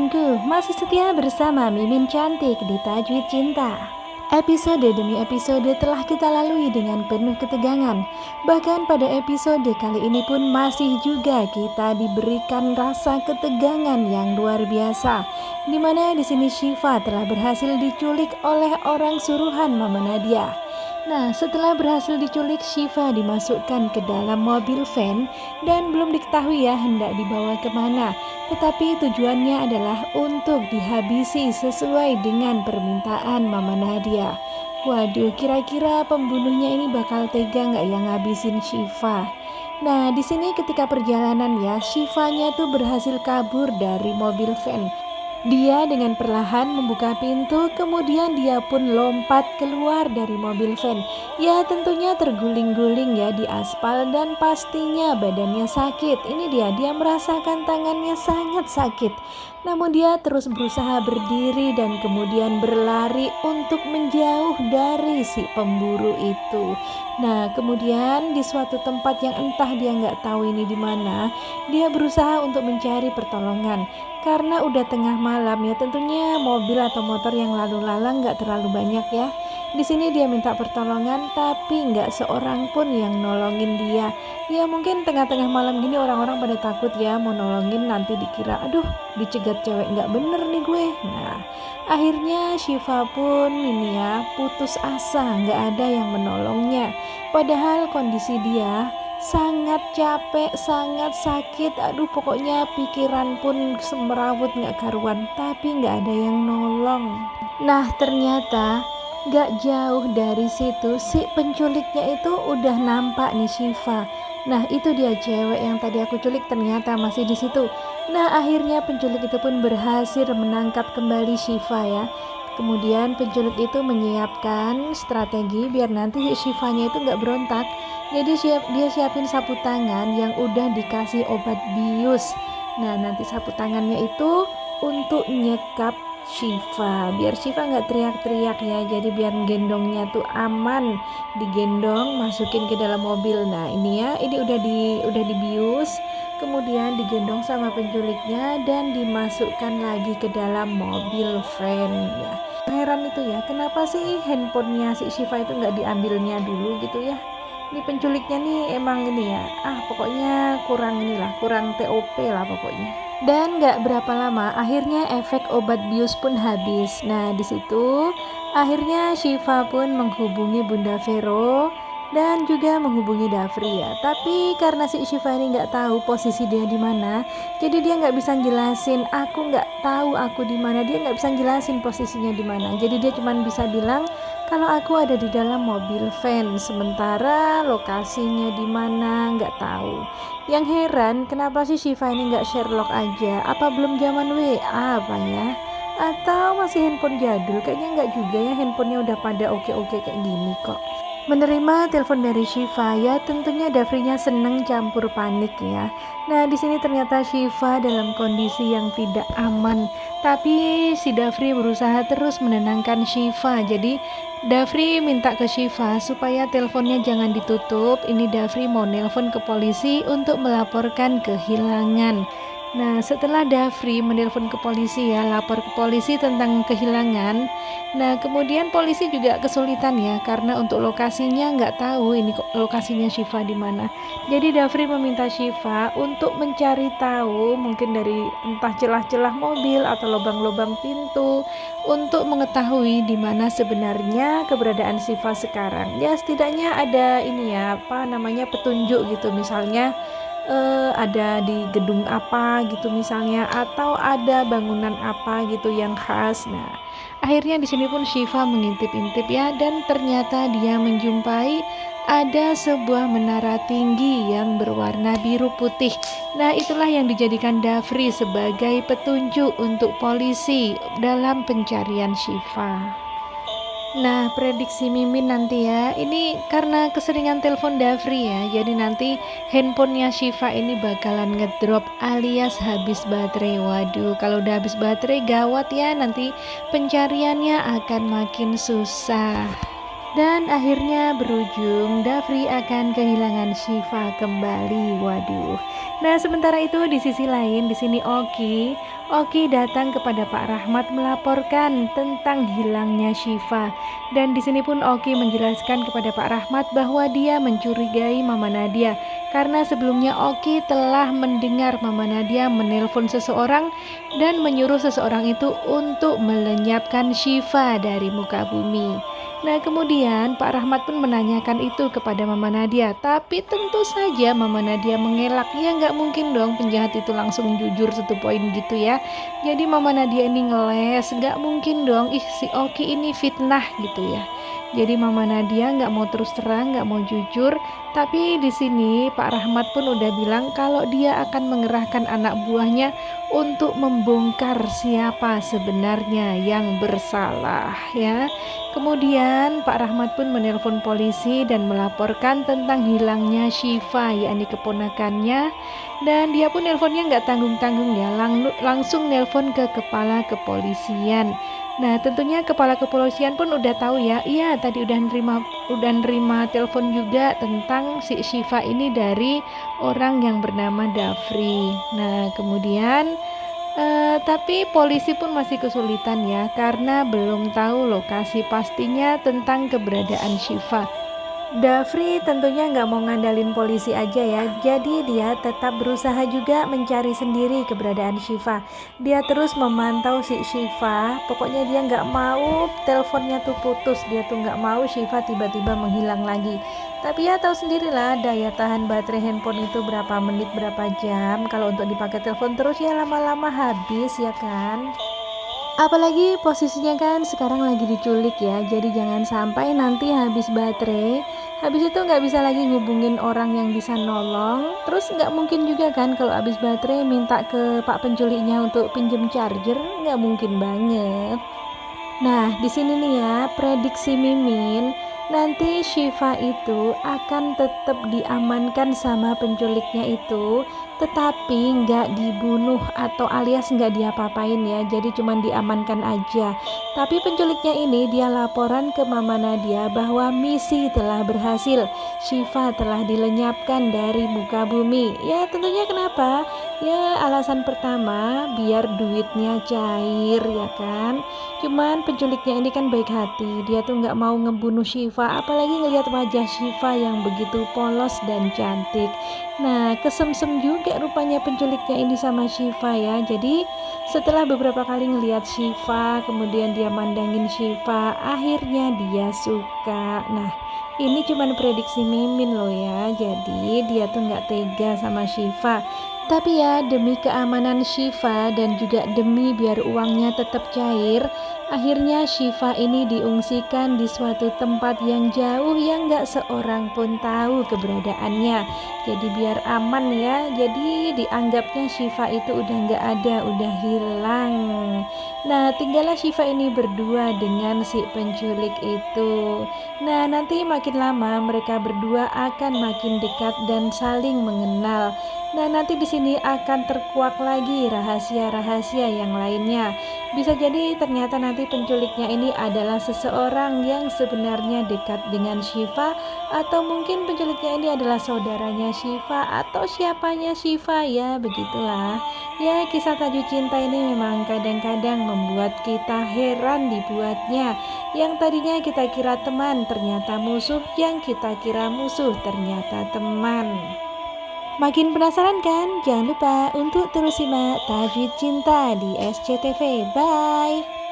teman-temanku, masih setia bersama Mimin Cantik di Tajwid Cinta. Episode demi episode telah kita lalui dengan penuh ketegangan. Bahkan pada episode kali ini pun masih juga kita diberikan rasa ketegangan yang luar biasa. Dimana di sini Syifa telah berhasil diculik oleh orang suruhan Mama Nadia. Nah, setelah berhasil diculik, Syifa dimasukkan ke dalam mobil van dan belum diketahui ya hendak dibawa kemana. Tetapi tujuannya adalah untuk dihabisi sesuai dengan permintaan Mama Nadia. Waduh, kira-kira pembunuhnya ini bakal tega nggak yang ngabisin Syifa? Nah, di sini ketika perjalanan ya, Syifanya tuh berhasil kabur dari mobil van. Dia dengan perlahan membuka pintu, kemudian dia pun lompat keluar dari mobil van. Ya tentunya terguling-guling ya di aspal dan pastinya badannya sakit. Ini dia merasakan tangannya sangat sakit. Namun dia terus berusaha berdiri dan kemudian berlari untuk menjauh dari si pemburu itu. Nah kemudian di suatu tempat yang entah dia nggak tahu ini di mana, dia berusaha untuk mencari pertolongan. Karena udah tengah malam ya, tentunya mobil atau motor yang lalu lalang nggak terlalu banyak ya. Di sini dia minta pertolongan tapi nggak seorang pun yang nolongin dia. Ya mungkin tengah-tengah malam gini orang-orang pada takut ya mau nolongin, nanti dikira aduh dicegat cewek nggak bener nih gue. Nah akhirnya Syifa pun ini ya putus asa, nggak ada yang menolongnya. Padahal kondisi dia sangat capek, sangat sakit, aduh pokoknya pikiran pun semerawut gak karuan, tapi gak ada yang nolong. Nah ternyata gak jauh dari situ si penculiknya itu udah nampak nih Syifa. Nah itu dia cewek yang tadi aku culik ternyata masih di situ. Nah akhirnya penculik itu pun berhasil menangkap kembali Syifa ya. Kemudian penculik itu menyiapkan strategi biar nanti Syifanya itu nggak berontak. Jadi dia siapin sapu tangan yang udah dikasih obat bius. Nah nanti sapu tangannya itu untuk nyekap Syifa, biar Syifa nggak teriak-teriak ya. Jadi biar gendongnya tuh aman, digendong masukin ke dalam mobil. Nah ini ya, ini udah dibius, kemudian digendong sama penculiknya dan dimasukkan lagi ke dalam mobil van ya. Heran itu ya, kenapa sih handphonenya si Syifa itu nggak diambilnya dulu gitu ya. Ini penculiknya nih emang ini ya, pokoknya kurang TOP lah pokoknya. Dan gak berapa lama akhirnya efek obat bius pun habis. Nah di situ akhirnya Syifa pun menghubungi Bunda Vero dan juga menghubungi Dafri ya. Tapi karena si Syifa ini nggak tahu posisi dia di mana, jadi dia nggak bisa jelasin aku nggak tahu aku di mana. Dia nggak bisa jelasin posisinya di mana. Jadi dia cuma bisa bilang kalau aku ada di dalam mobil van, sementara lokasinya di mana nggak tahu. Yang heran kenapa sih Syifa ini nggak Sherlock aja? Apa belum zaman WA apa ya? Atau masih handphone jadul? Kayaknya nggak juga ya, handphonenya udah pada oke-oke kayak gini kok. Menerima telepon dari Syifa ya, tentunya Dafrinya seneng campur panik ya. Nah di sini ternyata Syifa dalam kondisi yang tidak aman, tapi si Dafri berusaha terus menenangkan Syifa. Jadi Dafri minta ke Syifa supaya teleponnya jangan ditutup. Ini Dafri mau nelpon ke polisi untuk melaporkan kehilangan. Nah setelah Dafri menelpon ke polisi ya, lapor ke polisi tentang kehilangan. Nah kemudian polisi juga kesulitan ya, karena untuk lokasinya nggak tahu ini lokasinya Syifa di mana. Jadi Dafri meminta Syifa untuk mencari tahu mungkin dari entah celah-celah mobil atau lubang-lubang pintu untuk mengetahui di mana sebenarnya keberadaan Syifa sekarang. Ya setidaknya ada ini ya, petunjuk gitu, misalnya ada di gedung apa gitu misalnya, atau ada bangunan apa gitu yang khas. Nah akhirnya di sini pun Syifa mengintip-intip ya, dan ternyata dia menjumpai ada sebuah menara tinggi yang berwarna biru putih. Nah itulah yang dijadikan Dafri sebagai petunjuk untuk polisi dalam pencarian Syifa. Nah prediksi Mimin nanti ya, ini karena keseringan telepon Dafri ya, jadi nanti handphonenya Syifa ini bakalan ngedrop alias habis baterai. Waduh kalau udah habis baterai gawat ya, nanti pencariannya akan makin susah. Dan akhirnya berujung Dafri akan kehilangan Syifa kembali. Waduh. Nah, sementara itu di sisi lain di sini Oki datang kepada Pak Rahmat melaporkan tentang hilangnya Syifa. Dan di sini pun Oki menjelaskan kepada Pak Rahmat bahwa dia mencurigai Mama Nadia karena sebelumnya Oki telah mendengar Mama Nadia menelpon seseorang dan menyuruh seseorang itu untuk melenyapkan Syifa dari muka bumi. Nah, kemudian Pak Rahmat pun menanyakan itu kepada Mama Nadia, tapi tentu saja Mama Nadia mengelak. Ya nggak mungkin dong penjahat itu langsung jujur satu poin gitu ya. Jadi Mama Nadia ini ngeles, nggak mungkin dong, si Oki ini fitnah gitu ya. Jadi Mama Nadia nggak mau terus terang, nggak mau jujur. Tapi di sini Pak Rahmat pun udah bilang kalau dia akan mengerahkan anak buahnya untuk membongkar siapa sebenarnya yang bersalah ya. Kemudian Pak Rahmat pun menelpon polisi dan melaporkan tentang hilangnya Syifa, yakni keponakannya. Dan dia pun nelponnya nggak tanggung-tanggung ya, langsung nelpon ke kepala kepolisian. Nah, tentunya kepala kepolisian pun udah tahu ya. Iya, tadi udah nerima telepon juga tentang si Syifa ini dari orang yang bernama Dafri. Nah, kemudian tapi polisi pun masih kesulitan ya karena belum tahu lokasi pastinya tentang keberadaan Syifa. Dafri tentunya nggak mau ngandalin polisi aja ya, jadi dia tetap berusaha juga mencari sendiri keberadaan Syifa. Dia terus memantau si Syifa, pokoknya dia nggak mau teleponnya tuh putus, dia tuh nggak mau Syifa tiba-tiba menghilang lagi. Tapi ya tahu sendirilah daya tahan baterai handphone itu berapa menit berapa jam, kalau untuk dipakai telepon terus ya lama-lama habis ya kan. Apalagi posisinya kan sekarang lagi diculik ya, jadi jangan sampai nanti habis baterai, habis itu nggak bisa lagi hubungin orang yang bisa nolong. Terus nggak mungkin juga kan kalau habis baterai minta ke pak penculiknya untuk pinjem charger, nggak mungkin banget. Nah, di sini nih ya, prediksi Mimin, nanti Syifa itu akan tetap diamankan sama penculiknya itu, tetapi nggak dibunuh atau alias nggak diapa-apain ya, jadi cuman diamankan aja. Tapi penculiknya ini dia laporan ke Mama Nadia bahwa misi telah berhasil, Syifa telah dilenyapkan dari muka bumi. Ya tentunya kenapa? Ya alasan pertama biar duitnya cair ya kan. Cuman penculiknya ini kan baik hati, dia tuh nggak mau ngebunuh Syifa, apalagi ngelihat wajah Syifa yang begitu polos dan cantik. Nah, kesemsem juga rupanya penculiknya ini sama Syifa ya. Jadi setelah beberapa kali ngelihat Syifa, kemudian dia mandangin Syifa, akhirnya dia suka. Nah, ini cuman prediksi Mimin loh ya. Jadi dia tuh nggak tega sama Syifa. Tapi ya demi keamanan Syifa dan juga demi biar uangnya tetap cair, akhirnya Syifa ini diungsikan di suatu tempat yang jauh yang gak seorang pun tahu keberadaannya. Jadi biar aman ya, jadi dianggapnya Syifa itu udah gak ada, udah hilang. Nah tinggallah Syifa ini berdua dengan si penculik itu. Nah nanti makin lama mereka berdua akan makin dekat dan saling mengenal. Nah nanti di sini akan terkuak lagi rahasia-rahasia yang lainnya. Bisa jadi ternyata nanti penculiknya ini adalah seseorang yang sebenarnya dekat dengan Syifa, atau mungkin penculiknya ini adalah saudaranya Syifa atau siapanya Syifa ya, begitulah. Ya kisah tajuk cinta ini memang kadang-kadang membuat kita heran dibuatnya. Yang tadinya kita kira teman ternyata musuh, yang kita kira musuh ternyata teman. Makin penasaran kan? Jangan lupa untuk terus simak Tajwid Cinta di SCTV. Bye!